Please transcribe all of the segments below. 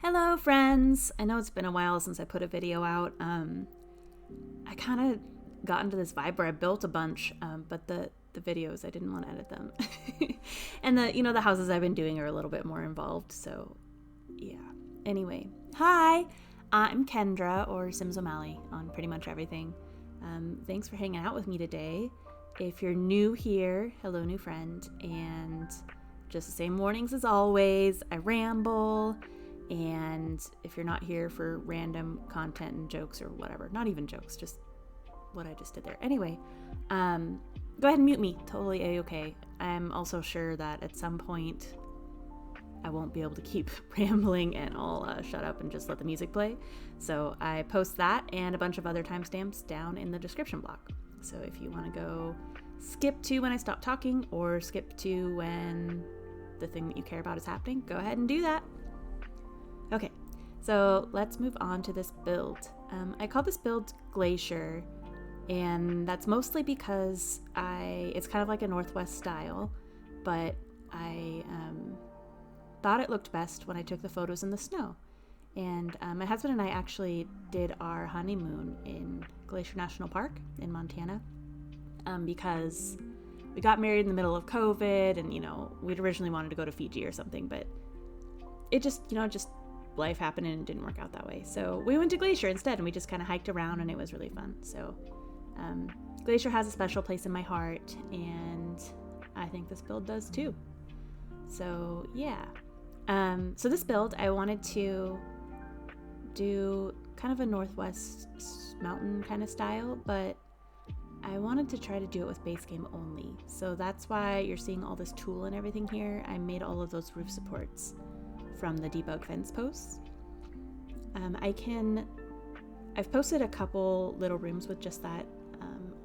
Hello friends! I know it's been a while since I put a video out. I kind of got into this vibe where I built a bunch, but the videos, I didn't want to edit them. And the houses I've been doing are a little bit more involved, so yeah. Anyway, hi! I'm Kendra, or simsomally on pretty much everything. Thanks for hanging out with me today. If you're new here, hello new friend, and just the same warnings as always, I ramble. And if you're not here for random content and jokes or whatever, not even jokes, just what I just did there. Anyway, go ahead and mute me. Totally A-okay. I'm also sure that at some point I won't be able to keep rambling and I'll shut up and just let the music play. So I post that and a bunch of other timestamps down in the description block. So if you want to go skip to when I stop talking or skip to when the thing that you care about is happening, go ahead and do that. Okay, so let's move on to this build. I call this build GLACIER, and that's mostly because it's kind of like a Northwest style, but I thought it looked best when I took the photos in the snow. And my husband and I actually did our honeymoon in Glacier National Park in Montana because we got married in the middle of COVID, and we'd originally wanted to go to Fiji or something, but it just life happened and it didn't work out that way. So we went to GLACIER instead, and we just kind of hiked around, and it was really fun. So GLACIER has a special place in my heart, and I think this build does too. So yeah. So this build, I wanted to do kind of a Northwest mountain kind of style, but I wanted to try to do it with base game only. So that's why you're seeing all this tulle and everything here. I made all of those roof supports from the debug fence posts. I've posted a couple little rooms with just that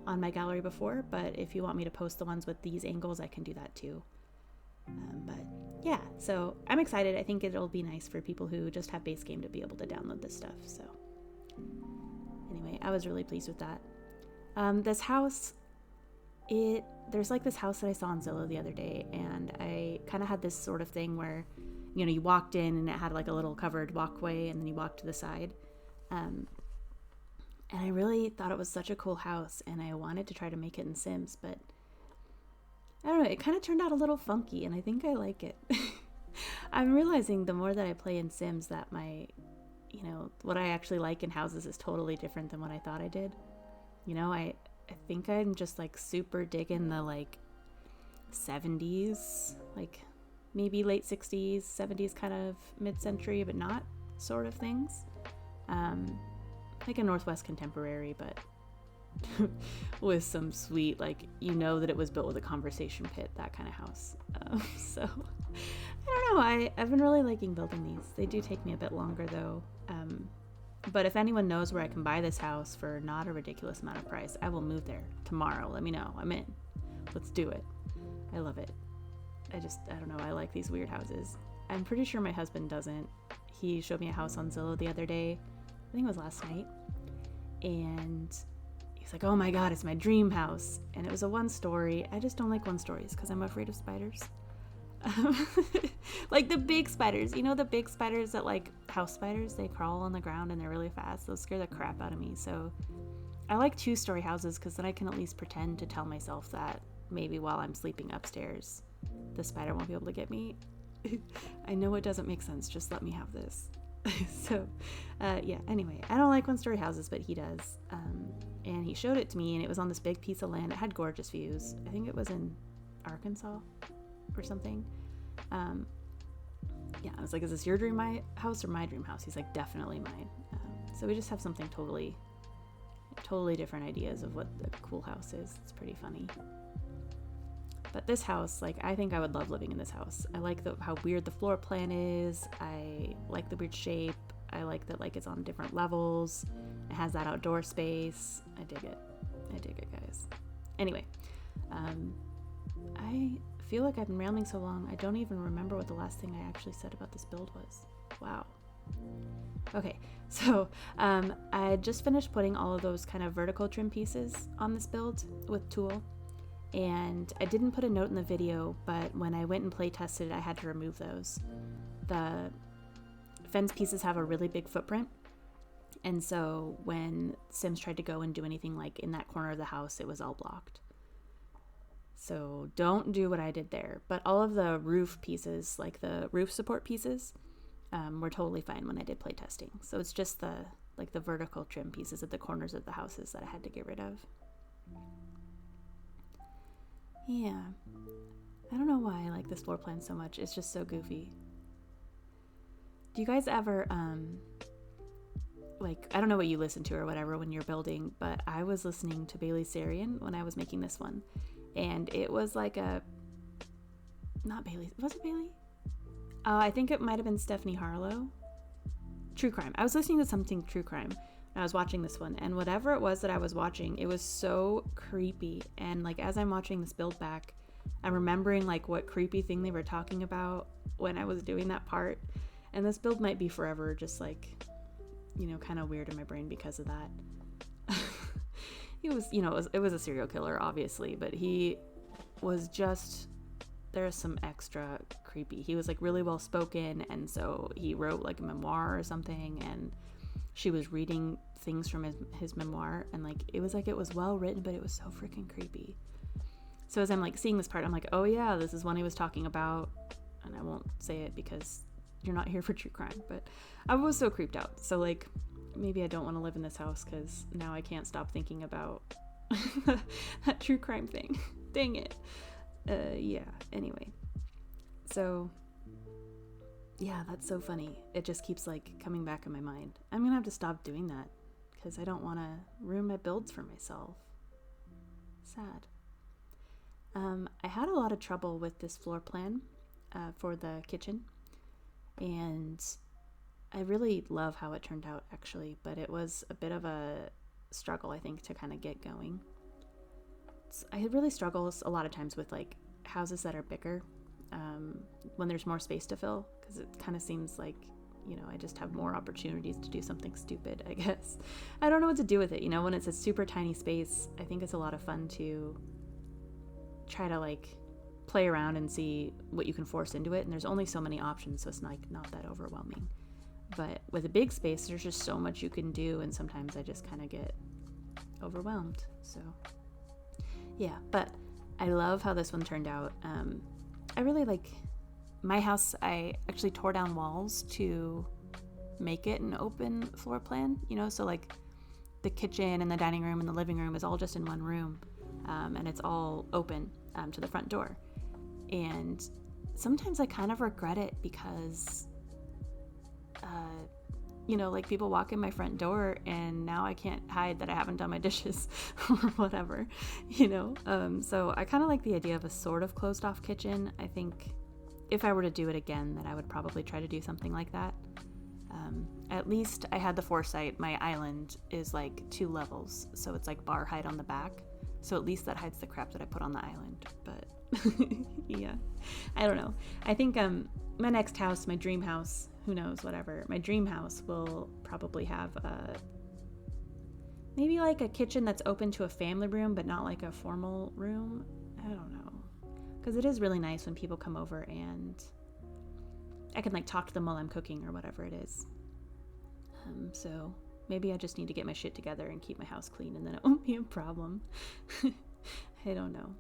on my gallery before, but if you want me to post the ones with these angles, I can do that too. But yeah, so I'm excited. I think it'll be nice for people who just have base game to be able to download this stuff. So anyway, I was really pleased with that. This house, there's like this house that I saw on Zillow the other day, and I kind of had this sort of thing where you walked in and it had like a little covered walkway, and then you walked to the side. And I really thought it was such a cool house, and I wanted to try to make it in Sims, but I don't know, it kind of turned out a little funky, and I think I like it. I'm realizing the more that I play in Sims that what I actually like in houses is totally different than what I thought I did. I think I'm just like super digging the like 70s, like maybe late 60s, 70s kind of mid-century, but not sort of things. Like a Northwest contemporary, but with some sweet, like, that it was built with a conversation pit, that kind of house. So, I don't know. I've been really liking building these. They do take me a bit longer, though. But if anyone knows where I can buy this house for not a ridiculous amount of price, I will move there tomorrow. Let me know. I'm in. Let's do it. I love it. I don't know, I like these weird houses. I'm pretty sure my husband doesn't. He showed me a house on Zillow the other day, I think it was last night, and he's like, oh my god, it's my dream house. And it was a one-story. I just don't like one-stories because I'm afraid of spiders. Like the big spiders, the big spiders that, like, house spiders, they crawl on the ground and they're really fast. Those scare the crap out of me. So I like two-story houses because then I can at least pretend to tell myself that maybe while I'm sleeping upstairs the spider won't be able to get me. I know it doesn't make sense, just let me have this. So yeah, anyway, I don't like one-story houses, but he does. And he showed it to me, and it was on this big piece of land. It had gorgeous views. I think it was in Arkansas or something. Yeah, I was like, is this your dream house or my dream house? He's like, definitely mine. So we just have something totally different ideas of what the cool house is. It's pretty funny. But this house, like, I think I would love living in this house. I like how weird the floor plan is. I like the weird shape. I like that, like, it's on different levels. It has that outdoor space. I dig it, guys. Anyway, I feel like I've been rambling so long, I don't even remember what the last thing I actually said about this build was. Wow. Okay, so I just finished putting all of those kind of vertical trim pieces on this build with T.O.O.L. And I didn't put a note in the video, but when I went and play tested it, I had to remove those. The fence pieces have a really big footprint. And so when Sims tried to go and do anything like in that corner of the house, it was all blocked. So don't do what I did there. But all of the roof pieces, like the roof support pieces, were totally fine when I did play testing. So it's just the vertical trim pieces at the corners of the houses that I had to get rid of. Yeah. I don't know why I like this floor plan so much. It's just so goofy. Do you guys ever, I don't know what you listen to or whatever when you're building, but I was listening to Bailey Sarian when I was making this one. And it was like not Bailey, was it Bailey? I think it might have been Stephanie Harlow. True crime. I was listening to something true crime when I was watching this one. And whatever it was that I was watching, it was so creepy. And like, as I'm watching this build back, I'm remembering like what creepy thing they were talking about when I was doing that part. And this build might be forever just like, kind of weird in my brain because of that. He was, it was a serial killer, obviously, but he was just, there's some extra creepy. He was like really well spoken, and so he wrote like a memoir or something, and she was reading things from his memoir, and like it was well written, but it was so freaking creepy. So as I'm like seeing this part, I'm like, oh yeah, this is one he was talking about, and I won't say it because you're not here for true crime, but I was so creeped out. So like, maybe I don't want to live in this house because now I can't stop thinking about that true crime thing. Dang it. Yeah, anyway. So, yeah, that's so funny. It just keeps like coming back in my mind. I'm going to have to stop doing that because I don't want to ruin my builds for myself. Sad. I had a lot of trouble with this floor plan for the kitchen, and I really love how it turned out, actually, but it was a bit of a struggle, I think, to kind of get going. I really struggle a lot of times with like houses that are bigger when there's more space to fill, because it kind of seems like, I just have more opportunities to do something stupid, I guess. I don't know what to do with it. When it's a super tiny space, I think it's a lot of fun to try to like play around and see what you can force into it, and there's only so many options, so it's not that overwhelming. But with a big space, there's just so much you can do, and sometimes I just kind of get overwhelmed. So yeah, but I love how this one turned out. I really like my house. I actually tore down walls to make it an open floor plan, so like the kitchen and the dining room and the living room is all just in one room, and it's all open to the front door. And sometimes I kind of regret it because like people walk in my front door and now I can't hide that I haven't done my dishes or whatever, so I kind of like the idea of a sort of closed off kitchen. I think if I were to do it again, then I would probably try to do something like that. At least I had the foresight. My island is like 2 levels, so it's like bar height on the back, so at least that hides the crap that I put on the island. But yeah, I don't know. I think my next house, my dream house, who knows, whatever, my dream house will probably have maybe like a kitchen that's open to a family room, but not like a formal room. I don't know, because it is really nice when people come over and I can like talk to them while I'm cooking or whatever it is. So maybe I just need to get my shit together and keep my house clean, and then it won't be a problem. I don't know.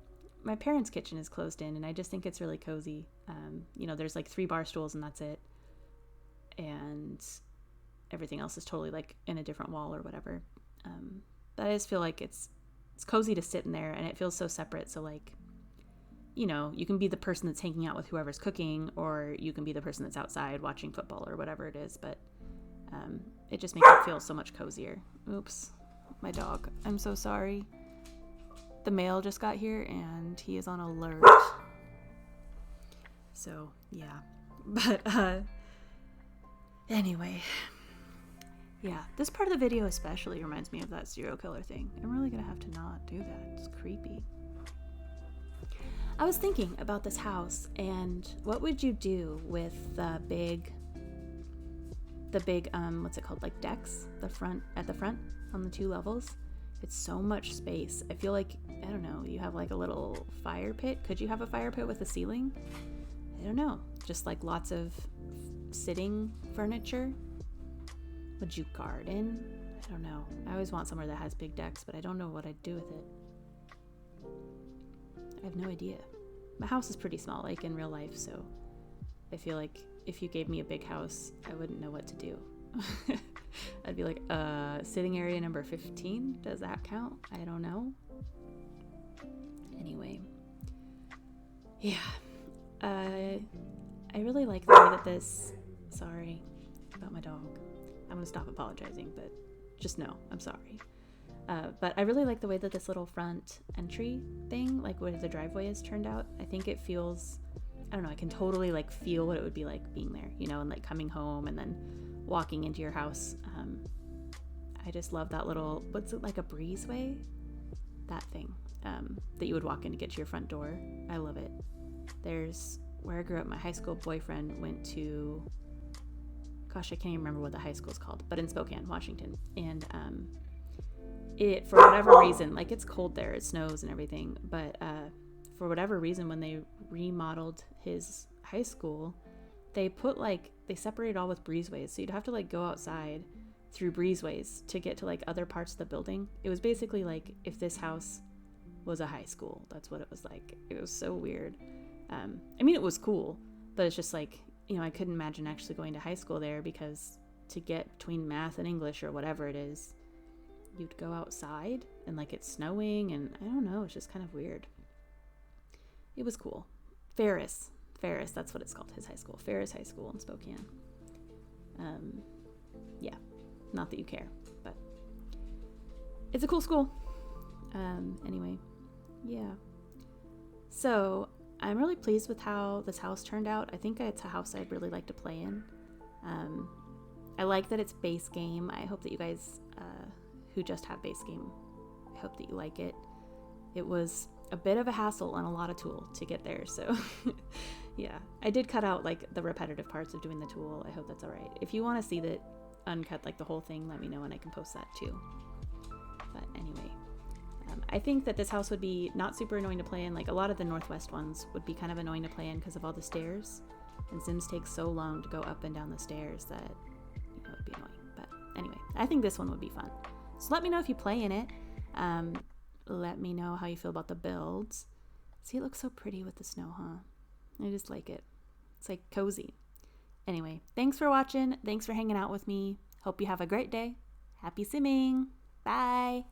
My parents' kitchen is closed in, and I just think it's really cozy. There's like 3 bar stools and that's it. And everything else is totally like in a different wall or whatever. But I just feel like it's cozy to sit in there, and it feels so separate. So like, you can be the person that's hanging out with whoever's cooking, or you can be the person that's outside watching football or whatever it is. But it just makes it feel so much cozier. Oops, my dog. I'm so sorry. The mail just got here and he is on alert. So yeah, but anyway, yeah, this part of the video especially reminds me of that serial killer thing. I'm really gonna have to not do that. It's creepy. I was thinking about this house, and what would you do with the big what's it called, like decks, at the front on the 2 levels? It's so much space. I feel like, I don't know, you have like a little fire pit. Could you have a fire pit with a ceiling? I don't know. Just like lots of sitting furniture. Would you garden? I don't know. I always want somewhere that has big decks, but I don't know what I'd do with it. I have no idea. My house is pretty small, like in real life, so I feel like if you gave me a big house, I wouldn't know what to do. I'd be like, sitting area number 15? Does that count? I don't know. Anyway. Yeah. I really like the way that this... Sorry about my dog. I'm going to stop apologizing, but just know, I'm sorry. But I really like the way that this little front entry thing, like where the driveway is turned out. I think it feels... I don't know, I can totally like feel what it would be like being there, you know, and like coming home and then walking into your house. I just love that little, what's it, like a breezeway? That thing that you would walk in to get to your front door. I love it. There's where I grew up, my high school boyfriend went to, gosh, I can't even remember what the high school's called, but in Spokane, Washington. And it, for whatever reason, like it's cold there, it snows and everything, but for whatever reason, when they remodeled his high school, they separated all with breezeways. So you'd have to like go outside through breezeways to get to like other parts of the building. It was basically like if this house was a high school, that's what it was like. It was so weird. I mean, it was cool, but it's just like, you know, I couldn't imagine actually going to high school there, because to get between math and English or whatever it is, you'd go outside and like it's snowing, and I don't know, it's just kind of weird. It was cool. Ferris, that's what it's called, his high school. Ferris High School in Spokane. Yeah, not that you care, but it's a cool school. Anyway, yeah. So I'm really pleased with how this house turned out. I think it's a house I'd really like to play in. I like that it's base game. I hope that you guys who just have base game, I hope that you like it. It was a bit of a hassle and a lot of tool to get there, so yeah, I did cut out like the repetitive parts of doing the tool. I hope that's all right. If you want to see that uncut, like the whole thing, let me know and I can post that too. But anyway, I think that this house would be not super annoying to play in. Like a lot of the Northwest ones would be kind of annoying to play in because of all the stairs, and Sims takes so long to go up and down the stairs that, you know, it'd be annoying. But anyway, I think this one would be fun. So let me know if you play in it. Let me know how you feel about the builds. See, it looks so pretty with the snow, huh? I just like it. It's like cozy. Anyway, thanks for watching. Thanks for hanging out with me. Hope you have a great day. Happy simming. Bye.